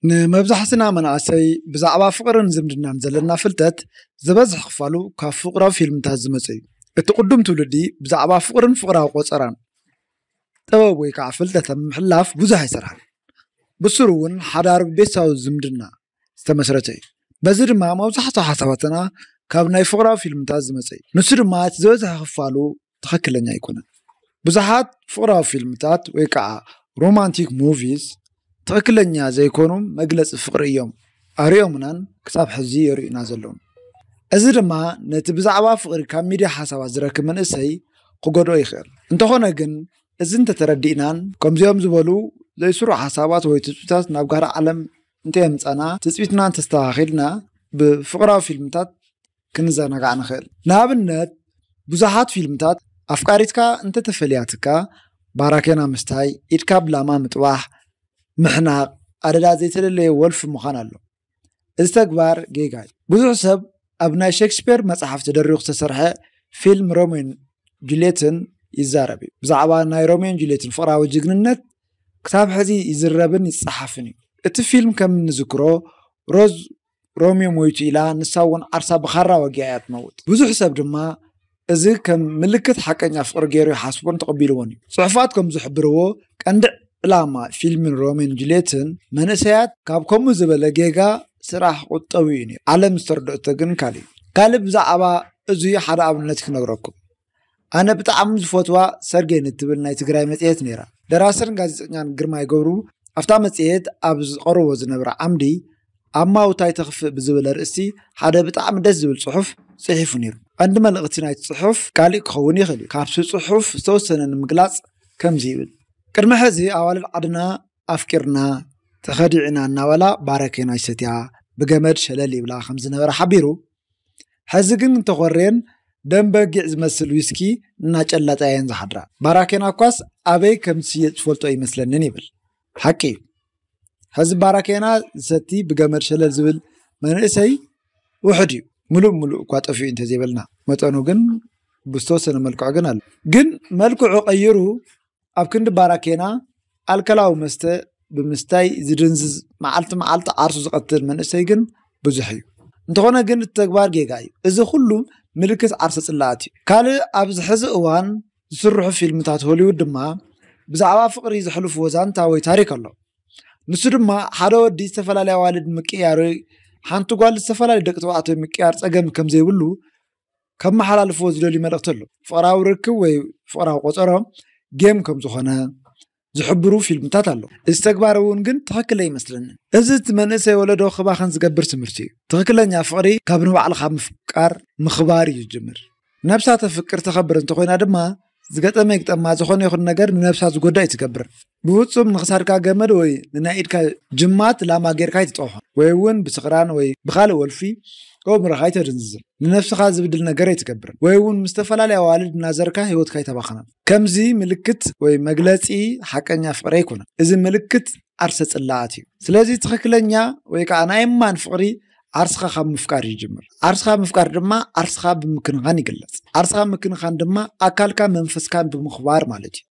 نمبزحسنا مناسي بزعبا فقرن زمدنا نزلنا فلتت زبزح خفالو كفقرا فيلم تازمسي التقدم تولدي بزعبا فقرن فقرا وقصران تبوي كعفلتت محلاف بزح يسرحن بسرون حدار بيساو زمدنا استمسرتي بزر ما موزحة حساباتنا كابناي فقرا فيلم تازمسي نسر ما تزبزح خفالو تخكلنا يكون بزحات فقرا فيلمتات ويكع رومانتيك موفيز تأكلنيا زي كونهم مجلس فقر يوم أريومنا كتاب حزي يرينا زلون أزر ما نتبزعوا فقر كميديا حساب زرك من إسهي قدروا يخير انتخونا جن إذن تتردينان كم زيهم زبالو زي سرعة حسابات ويتسبيتات نبقار عالم انتهم أنا تسبيتنا تستاخرنا بفقرة فيلمتات كنزا نقعنا خير نابنت بزحات فيلمتات أفكارتك انت تفلياتك باراكينا مستاي إتكا بلا ما متواح محنا أردا زيتللي ولف مخانا له استكبار جيجاي بزح سب أبناء شكسبير مصحف تدريق تسرح فيلم رومين جوليتن يزاربي بزعبا ناي رومين جوليتن فقرا وجقننت كتاب حزي يزربن يصحفني الفيلم كم نذكره روز روميو مويتو إلا نساون عرصا بخارا وقعات موت بزح سب دما إذا كم ملكت حقا فقر جيرو حاسبون تقبيلوني صحفاتكم زحبروه كندع لاما فيلم رومين جوليتن منسيات كابكم زبل جيجا سراح قطويني على مستردو تجن كالي بزعبا ازوي حدا ابنتك نغركم انا بتعمز فوتوا سرجين التبلنا تግራይ መጽሔት ነራ ደራሰን ጋዜጠኛን ግርማይ ገብሩ አፍታ መጽሔት አብዝ ቀርቦ ዝነበረ ዓምዲ አማውታይ ተخፍ ብዝብል ርእሲ ሓደ በጣም ደስ ዝብል ጽሑፍ ጽሒፉ ነይሩ አንድ መልእኽቲ ናይ ጽሑፍ ካልእ ክኸውን ይኽእል ካብቲ ጽሑፍ ዝተወሰነ ንምግላጽ ከምዚ ይብል ቅድመ ሕዚ ኣዋልድ ዓድና ኣፍቂርና ተኸዲዕና እናበላ ባረከና ይሰትያ ብገመድ ሸለል ይብላ ከም ዝነበረ ሓቢሩ ሕዚ ግን እንተኾሬን ደም በጊዕ ዝመስል ዊስኪ እናጨለጠየን ዝሓድራ ባራኬና ኳስ ኣበይ ከም ዝሽየጥ ትፈልጦ ይመስለንን ይብል ሓቂ ሕዚ ባራኬና ዝሰቲ ብገመድ ሸለል ዝብል መንእሰይ ውሕድ እዩ ሙሉእ እኳ ጠፊኡ እንተዘይበልና መጠኑ ግን ብዝተወሰነ መልክዑ ግን ኣለ ግን መልክዑ ቀይሩ ኣብ ክንዲ ባራኬና ኣልከላዊ መስተ ብምስታይ ዝድንዝዝ መዓልቲ ዓርሱ ዝቐትል መንእሰይ ግን ብዙሕ እዩ እንተኾነ ግን ተግባር ጌጋ እዩ እዚ ኩሉ ምልክት ዓርሰ ጽላእት እዩ ካልእ ኣብዚ ሕዚ እዋን ዝስርሑ ፊልምታት ሆሊውድ ድማ ብዛዕባ ፍቕሪ ዝሕልፍዎ ዛንታ ወይ ታሪክ ኣሎ ንሱ ድማ ሓደ ወዲ ዝተፈላለየ ኣዋልድ ምቅያር ሓንቲ ጓል ዝተፈላለየ ደቂ ተባዕትዮ ምቅያር ፀገም ከም ዘይብሉ ከመሓላልፎ ዝደልዩ መልእኽቲ ኣሎ ፍቕራዊ ርክብ ወይ ፍቕራዊ ቆፀሮ ጌም ከም ዝኾነ ዝሕብሩ ፊልምታት ኣሎ እዚ ተግባር እውን ግን ትኽክለ ይመስለኒ እዚ መንእሰይ ወለዶ ክባኸን ዝገብር ትምህርቲ እዩ ትኽክለኛ ፍቕሪ ካብ ንባዕልኻ ምፍቃር ምኽባር እዩ ዝጅምር ነብሳ ተፍቅር ተኸብር እንተኮይና ድማ ዝገጠመ ይግጠማ ዝኾነ ይኹን ነገር ንነብሳ ዝጎዳእ ትገብር ብፍጹም ንኽሳድካ ገመድ ወይ ንናይ ኢድካ ጅማት ላማ ጌርካ ይትጠውሖ ወይ እውን ብስኽራን ወይ ብኻልእ ወልፊ ከምኡምረኻ ይተድንዝዝል ንነፍስኻ ዝብድል ነገር ይትገብር ወይ እውን ምስተፈላለየ ኣዋልድ እናዘርካ ሂወትካ ይተባኸና ከምዚ ምልክት ወይ መግለጺ ሓቀኛ ፍቕሪ ኣይኮነ እዚ ምልክት ዓርሰ ጽላእት እዩ ስለዚ ትኽክለኛ ወይ ከዓ ናይ እማን ፍቕሪ ዓርስኻ ካብ ምፍቃር ይጅምር ዓርስኻ ምፍቃር ድማ ዓርስኻ ብምክንኻን ይግለጽ ዓርስኻ ምክንኻን ድማ ኣካልካ መንፈስካን ብምኽባር ማለት እዩ